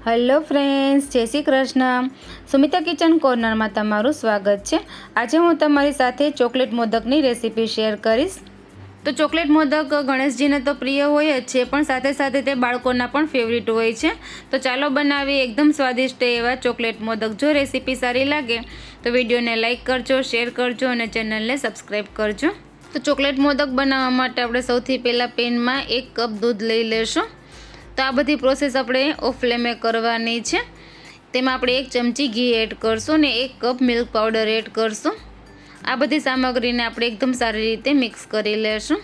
Hello friends, જય Shri Krishna. Sumita kitchen કોર્નરમાં તમારું સ્વાગત છે. આજે હું તમારી સાથે ચોકલેટ મોદકની રેસીપી શેર કરીશ. તો ચોકલેટ મોદક ગણેશજીને તો પ્રિય હોય જ છે, પણ સાથે સાથે તે બાળકોના પણ ફેવરિટ હોય છે. તો ચાલો બનાવીએ એકદમ સ્વાદિષ્ટ એવા ચોકલેટ મોદક. જો રેસીપી સારી લાગે તો વિડીયોને લાઇક કરજો, શેર કરજો અને ચેનલને સબસ્ક્રાઈબ કરજો. તો ચોકલેટ મોદક બનાવવા માટે આપણે સૌથી પહેલાં પેનમાં 1 કપ દૂધ લઈ લેશું. તો આ બધી પ્રોસેસ આપણે ઓફ ફ્લેમે કરવાની છે. તેમાં આપણે 1 ચમચી ઘી એડ કરશું ને 1 કપ મિલ્ક પાવડર એડ કરશું. આ બધી સામગ્રીને આપણે એકદમ સારી રીતે મિક્સ કરી લેશું.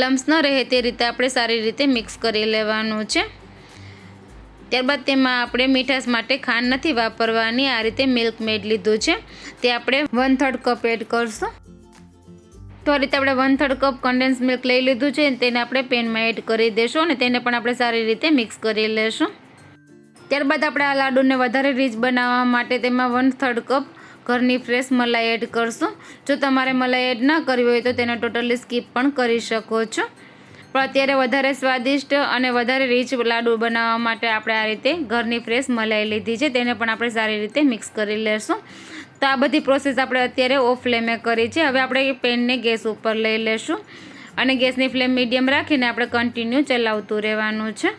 લમ્સ ન રહે તે રીતે આપણે સારી રીતે મિક્સ કરી લેવાનું છે. ત્યારબાદ તેમાં આપણે મીઠાશ માટે ખાંડ નથી વાપરવાની, આ રીતે મિલ્ક મેડ લીધું છે તે આપણે 1/3 કપ એડ કરશું. તો આ રીતે આપણે 1/3 કપ કન્ડેન્સ મિલ્ક લઈ લીધું છે, તેને આપણે પેનમાં એડ કરી દઈશું અને તેને પણ આપણે સારી રીતે મિક્સ કરી લેશું. ત્યારબાદ આપણે આ લાડુને વધારે રીચ બનાવવા માટે તેમાં 1/3 કપ ઘરની ફ્રેશ મલાઈ એડ કરશું. જો તમારે મલાઈ એડ ના કરવી હોય તો તેને ટોટલી સ્કીપ પણ કરી શકો છો. પણ અત્યારે વધારે સ્વાદિષ્ટ અને વધારે રીચ લાડુ બનાવવા માટે આપણે આ રીતે ઘરની ફ્રેશ મલાઈ લીધી છે, તેને પણ આપણે સારી રીતે મિક્સ કરી લેશું. તો આ બધી પ્રોસેસ આપણે અત્યારે ઓફ ફ્લેમે કરી છે. હવે આપણે પેનને ગેસ ઉપર લઈ લેશું અને ગેસની ફ્લેમ મીડિયમ રાખીને આપણે કન્ટિન્યુ ચલાવતું રહેવાનું છે.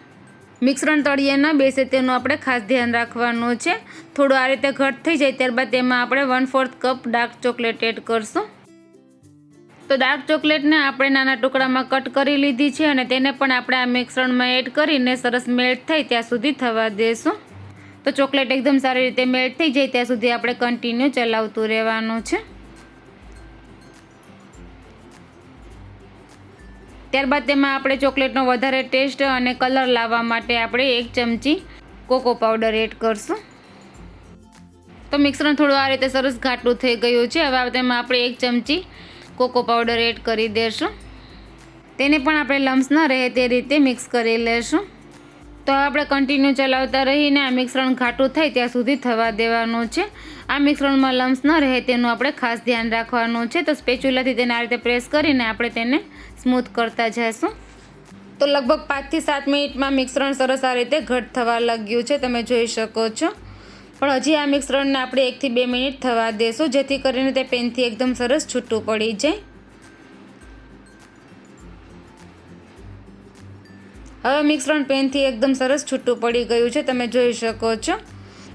મિશ્રણ તળિયે ન બેસે તેનું આપણે ખાસ ધ્યાન રાખવાનું છે. થોડું આ રીતે ઘટ થઈ જાય ત્યારબાદ તેમાં આપણે 1/4 કપ ડાર્ક ચોકલેટ એડ કરશું. તો ડાર્ક ચોકલેટને આપણે નાના ટુકડામાં કટ કરી લીધી છે અને તેને પણ આપણે આ મિશ્રણમાં એડ કરીને સરસ મેલ્ટ થાય ત્યાં સુધી થવા દેશું. તો ચોકલેટ એકદમ સારી રીતે મેલ્ટ થઈ જાય ત્યાં સુધી આપણે કન્ટિન્યુ ચલાવતું રહેવાનું છે. ત્યારબાદ તેમાં આપણે ચોકલેટનો વધારે ટેસ્ટ અને કલર લાવવા માટે આપણે 1 ચમચી કોકો પાવડર એડ કરશું. તો મિશ્રણ થોડું આ રીતે સરસ ઘાટું થઈ ગયું છે. હવે તેમાં આપણે 1 ચમચી કોકો પાવડર એડ કરી દઈશું. તેને પણ આપણે લમ્સ ન રહે તે રીતે મિક્સ કરી લેશું. તો આપણે કન્ટિન્યુ ચલાવતા રહીને આ મિશ્રણ ઘાટું થાય ત્યાં સુધી થવા દેવાનું છે. આ મિશ્રણમાં લમ્સ ન રહે તેનું આપણે ખાસ ધ્યાન રાખવાનું છે. તો સ્પેચ્યુલાથી તેને આ રીતે પ્રેસ કરીને આપણે તેને સ્મૂથ કરતા જઈશું. તો લગભગ 5 થી 7 મિનિટમાં મિશ્રણ સરસ આ રીતે ઘટ થવા લાગ્યું છે, તમે જોઈ શકો છો. પણ હજી આ મિશ્રણને આપણે 1 થી 2 મિનિટ થવા દેશું, જેથી કરીને તે પેનથી એકદમ સરસ છૂટું પડી જાય. હવે મિશ્રણ પેનથી એકદમ સરસ છૂટું પડી ગયું છે, તમે જોઈ શકો છો.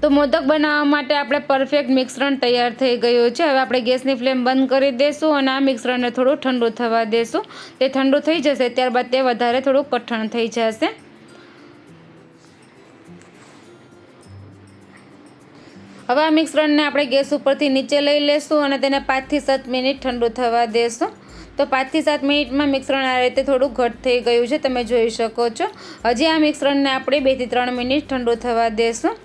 તો મોદક બનાવવા માટે આપણે પરફેક્ટ મિશ્રણ તૈયાર થઈ ગયું છે. હવે આપણે ગેસની ફ્લેમ બંધ કરી દઈશું અને આ મિશ્રણને થોડું ઠંડુ થવા દઈશું. તે ઠંડુ થઈ જશે ત્યારબાદ તે વધારે થોડું કઠણ થઈ જશે. હવે આ મિશ્રણને આપણે ગેસ ઉપરથી નીચે લઈ લેશું અને તેને 5 થી 7 મિનિટ ઠંડુ થવા દેશું. તો 5 થી 7 મિનિટમાં મિશ્રણ આ રીતે થોડું ઘટ થઈ ગયું છે, તમે જોઈ શકો છો. હજી આ મિશ્રણને આપણે 2 થી 3 મિનિટ ઠંડુ થવા દેશું.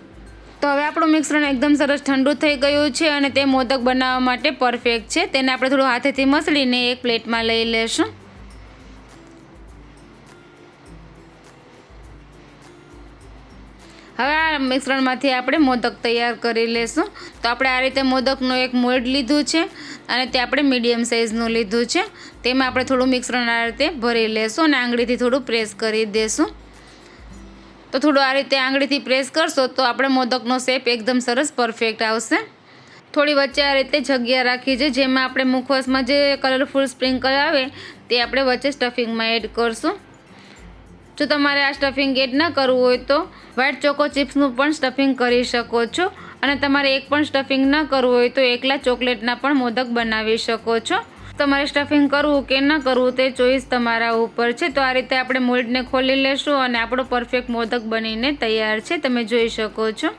તો હવે આપણું મિશ્રણ એકદમ સરસ ઠંડુ થઈ ગયું છે અને તે મોદક બનાવવા માટે પરફેક્ટ છે. તેને આપણે થોડું હાથેથી મસળીને એક પ્લેટમાં લઈ લેશું. હવે આ મિશ્રણમાંથી આપણે મોદક તૈયાર કરી લેશું. તો આપણે આ રીતે મોદકનું એક મોલ્ડ લીધું છે અને તે આપણે મીડિયમ સાઇઝનું લીધું છે. તેમાં આપણે થોડું મિશ્રણ આ રીતે ભરી લેશું અને આંગળીથી થોડું પ્રેસ કરી દેશું. તો થોડું આ રીતે આંગળીથી પ્રેસ કરશો તો આપણે મોદકનો શેપ એકદમ સરસ પરફેક્ટ આવશે. થોડી વચ્ચે આ રીતે જગ્યા રાખી છે, જેમાં આપણે મુખવાસમાં જે કલરફુલ સ્પ્રિંકલ આવે તે આપણે વચ્ચે સ્ટફિંગમાં એડ કરશું. જો તમારે આ સ્ટફિંગ એડ ન કરવું હોય તો વ્હાઇટ ચોકો ચિપ્સનું પણ સ્ટફિંગ કરી શકો છો અને તમારે એક પણ સ્ટફિંગ ન કરવું હોય તો એકલા ચોકલેટના પણ મોદક બનાવી શકો છો. તમારે સ્ટફિંગ કરવું કે ન કરવું તે ચોઈસ તમારા ઉપર છે. તો આ રીતે આપણે મોલ્ડને ખોલી લેશું અને આપણો પરફેક્ટ મોદક બનીને તૈયાર છે, તમે જોઈ શકો છો.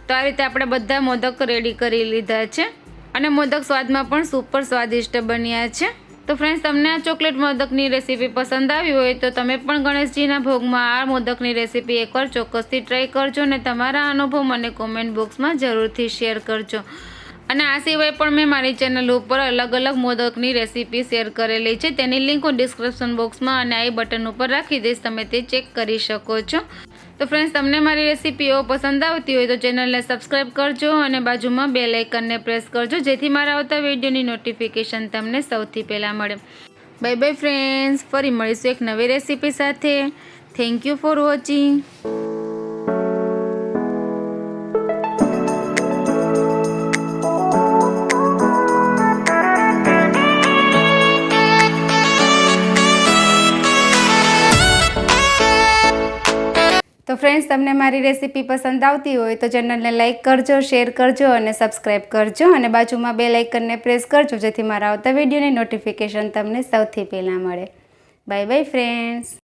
તો આ રીતે આપણે બધા મોદક રેડી કરી લીધા છે અને મોદક સ્વાદમાં પણ સુપર સ્વાદિષ્ટ બન્યા છે. તો ફ્રેન્ડ્સ, તમને આ ચોકલેટ મોદકની રેસીપી પસંદ આવી હોય તો તમે પણ ગણેશજીના ભોગમાં આ મોદકની રેસીપી એકવાર ચોક્કસથી ટ્રાય કરજો અને તમારા અનુભવ મને કોમેન્ટ બોક્સમાં જરૂરથી શેર કરજો. અને આ સિવાય પણ મેં મારી ચેનલ ઉપર અલગ અલગ મોદકની રેસીપી શેર કરેલી છે, તેની લિંક હું ડિસ્ક્રિપ્શન બોક્સમાં અને આઈ બટન ઉપર રાખી દઈશ, તમે તે ચેક કરી શકો છો. તો ફ્રેન્ડ્સ, તમને મારી રેસીપીઓ પસંદ આવતી હોય તો ચેનલને સબસ્ક્રાઈબ કરજો અને બાજુમાં બેલ આઇકનને પ્રેસ કરજો, જેથી મારા આવતા વિડીયોની નોટિફિકેશન તમને સૌથી પહેલાં મળે. બાય બાય ફ્રેન્ડ્સ, ફરી મળીશું એક નવી રેસીપી સાથે. Thank you for watching. તો ફ્રેન્ડ્સ, તમને મારી રેસીપી પસંદ આવતી હોય તો ચેનલને લાઇક કરજો, શેર કરજો અને સબસ્ક્રાઈબ કરજો, અને બાજુમાં બેલ આઇકનને પ્રેસ કરજો જેથી મારા આવતા વિડીયોની નોટિફિકેશન તમને સૌથી પહેલાં મળે. Bye bye friends.